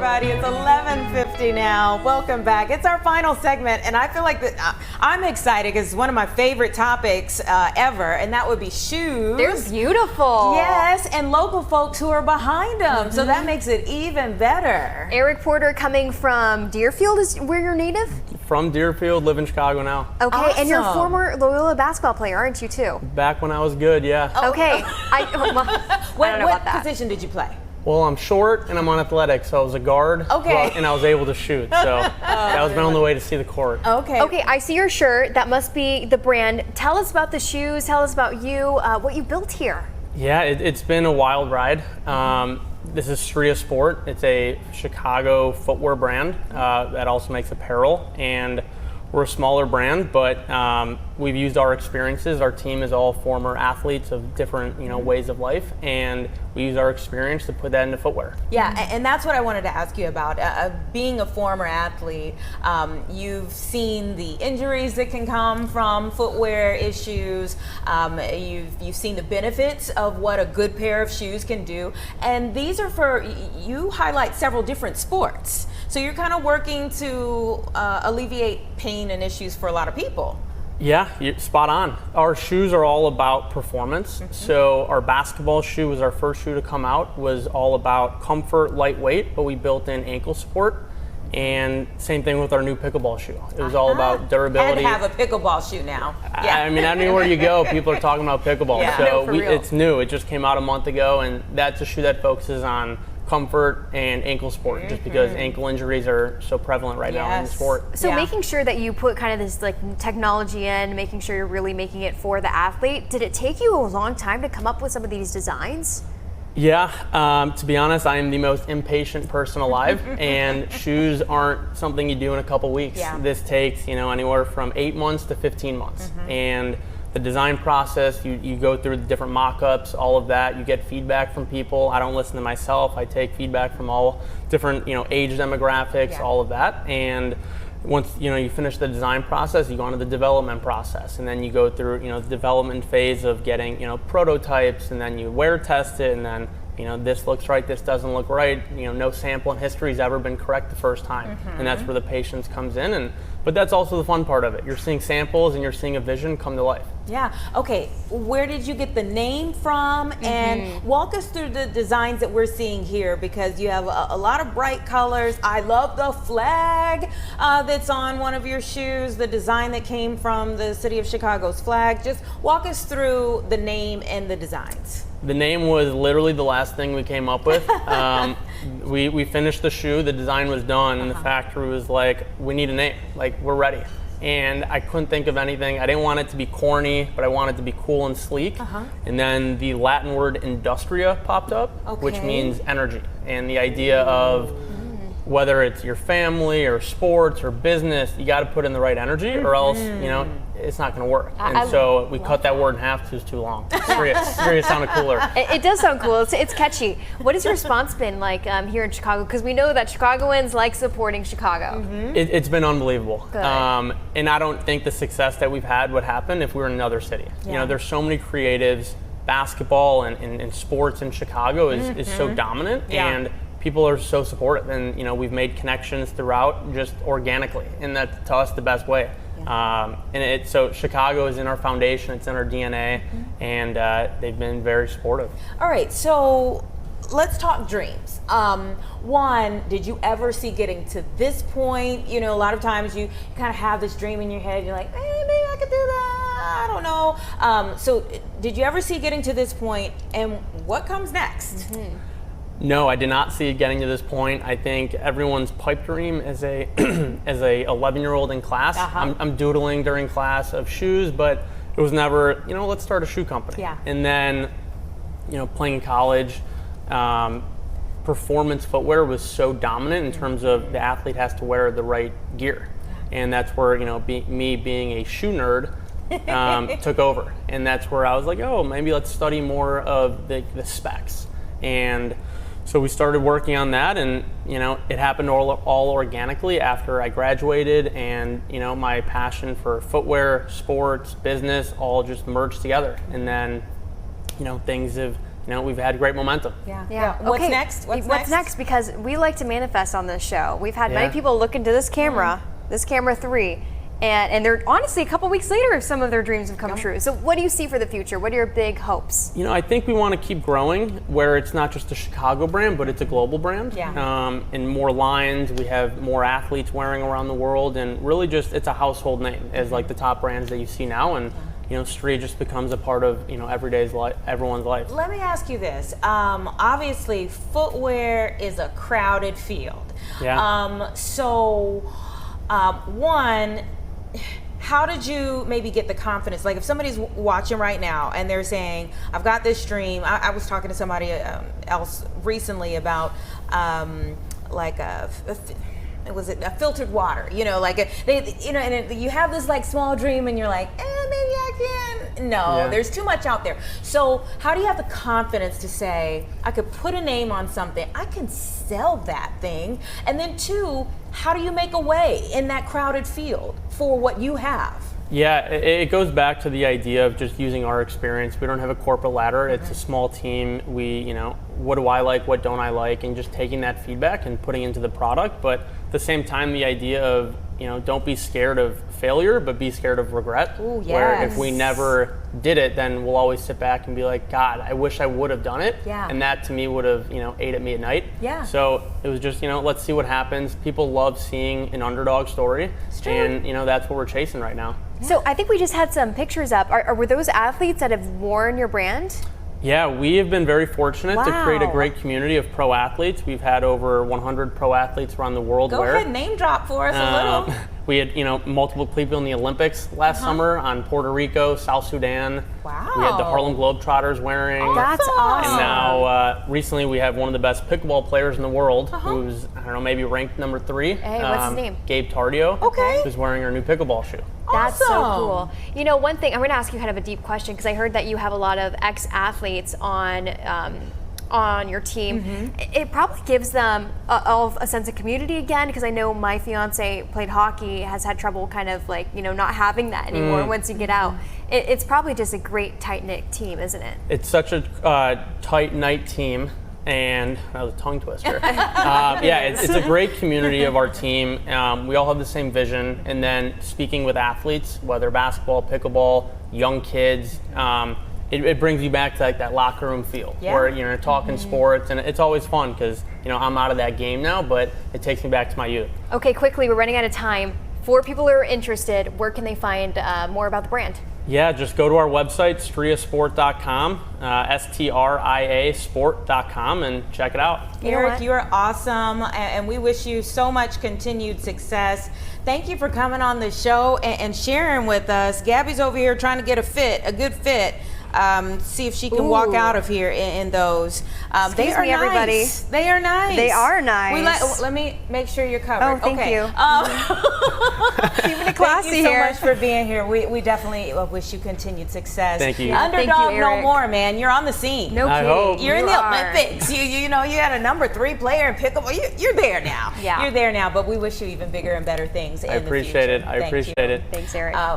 everybody. It's 11:50 now. Welcome back. It's our final segment, and I feel like I'm excited because it's one of my favorite topics ever, and that would be shoes. They're beautiful. Yes, and local folks who are behind them, so that makes it even better. Eric Porter coming from Deerfield is where you're native? From Deerfield, live in Chicago now. Okay, Awesome. and you're a former Loyola basketball player, aren't you too? Back when I was good, yeah. Okay, I don't know What about that. position did you play? Well, I'm short and I'm on athletics, so I was a guard. Okay. And I was able to shoot, so I was been on the way to see the court. Okay. Okay, I see your shirt. That must be the brand. Tell us about the shoes. Tell us about you, what you built here. Yeah, it's been a wild ride. This is Stria Sport. It's a Chicago footwear brand that also makes apparel, and we're a smaller brand, but we've used our experiences. Our team is all former athletes of different, ways of life, and we use our experience to put that into footwear. Yeah, and that's what I wanted to ask you about. Being a former athlete, you've seen the injuries that can come from footwear issues. You've seen the benefits of what a good pair of shoes can do, and these are you highlight several different sports. So you're kind of working to alleviate pain and issues for a lot of people. Yeah, you're spot on. Our shoes are all about performance. So our basketball shoe was our first shoe to come out, was all about comfort, lightweight, but we built in ankle support. And same thing with our new pickleball shoe. It was all about durability. And have a pickleball shoe now. Yeah. I mean, anywhere you go, people are talking about pickleball. Yeah. So No, for real. it's new. It just came out a month ago, and that's a shoe that focuses on comfort and ankle support, just because ankle injuries are so prevalent right now in the sport. So making sure that you put kind of this like technology in, making sure you're really making it for the athlete. Did it take you a long time to come up with some of these designs? Yeah, to be honest, I am the most impatient person alive, and shoes aren't something you do in a couple weeks. Yeah. This takes, anywhere from 8 months to 15 months. And the design process, you go through the different mock-ups, all of that. You get feedback from people. I don't listen to myself. I take feedback from all different, age demographics, all of that. And once you finish the design process, you go on to the development process, and then you go through the development phase of getting prototypes, and then you wear test it, and then this looks right, this doesn't look right. No sample in history has ever been correct the first time, and that's where the patience comes in. But that's also the fun part of it. You're seeing samples and you're seeing a vision come to life. Yeah. Okay. Where did you get the name from? And walk us through the designs that we're seeing here, because you have a lot of bright colors. I love the flag that's on one of your shoes, the design that came from the city of Chicago's flag. Just walk us through the name and the designs. The name was literally the last thing we came up with. We finished the shoe, the design was done, and the factory was like, we need a name, like we're ready. And I couldn't think of anything. I didn't want it to be corny, but I wanted it to be cool and sleek. And then the Latin word industria popped up, which means energy. And the idea of whether it's your family or sports or business, you got to put in the right energy, or else it's not going to work. And so we cut that word in half because it was too long. Stria sounded cooler. It does sound cool. It's catchy. What has your response been like here in Chicago? Because we know that Chicagoans like supporting Chicago. It's been unbelievable. Good. And I don't think the success that we've had would happen if we were in another city. There's so many creatives. Basketball and sports in Chicago is so dominant, and people are so supportive, and we've made connections throughout just organically, and that's to us the best way. So Chicago is in our foundation, it's in our DNA, and they've been very supportive. All right, so let's talk dreams. One, did you ever see getting to this point? A lot of times you kind of have this dream in your head, you're like, hey, maybe I could do that, I don't know. So did you ever see getting to this point, and what comes next? No, I did not see it getting to this point. I think everyone's pipe dream as a 11-year-old in class. I'm doodling during class of shoes, but it was never, let's start a shoe company. And then, playing in college, performance footwear was so dominant in terms of the athlete has to wear the right gear. And that's where, me being a shoe nerd took over. And that's where I was like, oh, maybe let's study more of the specs. And so we started working on that, and it happened all organically after I graduated, and my passion for footwear, sports, business, all just merged together. And then things have we've had great momentum. Yeah. What's Okay. next? What's next? Because we like to manifest on this show. We've had many people look into this camera, this camera 3, and they're honestly a couple weeks later, some of their dreams have come true. So what do you see for the future? What are your big hopes? I think we want to keep growing where it's not just a Chicago brand, but it's a global brand. And more lines, we have more athletes wearing around the world, and really just it's a household name as like the top brands that you see now. And Stria just becomes a part of everyone's life. Let me ask you this. Obviously, footwear is a crowded field. One, how did you maybe get the confidence? Like if somebody's watching right now and they're saying, I've got this dream. I was talking to somebody else recently about was it a filtered water? And you have this like small dream and you're like, maybe I can. No, there's too much out there. So how do you have the confidence to say, I could put a name on something, I can sell that thing? And then 2, how do you make a way in that crowded field for what you have? Yeah, it goes back to the idea of just using our experience. We don't have a corporate ladder. It's a small team. We, what do I like, what don't I like, and just taking that feedback and putting into the product. But at the same time, the idea of, don't be scared of failure, but be scared of regret. Ooh, yes. Where if we never did it, then we'll always sit back and be like, God, I wish I would have done it. And that to me would have, ate at me at night. So it was just, let's see what happens. People love seeing an underdog story. And, that's what we're chasing right now. So I think we just had some pictures up. Were those athletes that have worn your brand? Yeah, we have been very fortunate to create a great community of pro athletes. We've had over 100 pro athletes around the world. Go ahead, name drop for us a little. We had, multiple people in the Olympics last summer on Puerto Rico, South Sudan. Wow. We had the Harlem Globetrotters wearing. That's awesome. And now, recently, we have one of the best pickleball players in the world, who's, maybe ranked number 3. Hey, what's his name? Gabe Tardio. Okay. Who's wearing our new pickleball shoe. That's so cool. One thing, I'm going to ask you kind of a deep question because I heard that you have a lot of ex-athletes on your team. It probably gives them a sense of community again, because I know my fiance played hockey, has had trouble kind of like, not having that anymore once you get out. It's probably just a great tight-knit team, isn't it? It's such a tight-knit team. And that was a tongue twister. It's a great community of our team. We all have the same vision. And then speaking with athletes, whether basketball, pickleball, young kids, it brings you back to like that locker room feel where you're talking sports, and it's always fun because I'm out of that game now, but it takes me back to my youth. Okay, quickly, we're running out of time. For people who are interested, where can they find more about the brand? Yeah, just go to our website, striasport.com, STRIA sport.com, and check it out. Eric, you are awesome, and we wish you so much continued success. Thank you for coming on the show and sharing with us. Gabby's over here trying to get a good fit. See if she can walk out of here in those. They are nice. Everybody. They are nice. They are nice. Let me make sure you're covered. Oh, thank you. Keeping it classy here. Thank you so much for being here. We definitely wish you continued success. Thank you. Underdog no more, man. You're on the scene. No kidding. You're in the Olympics. You had a number 3 player in pickleball. You're there now. Yeah. You're there now. But we wish you even bigger and better things in the future. I appreciate it. Thanks, Eric.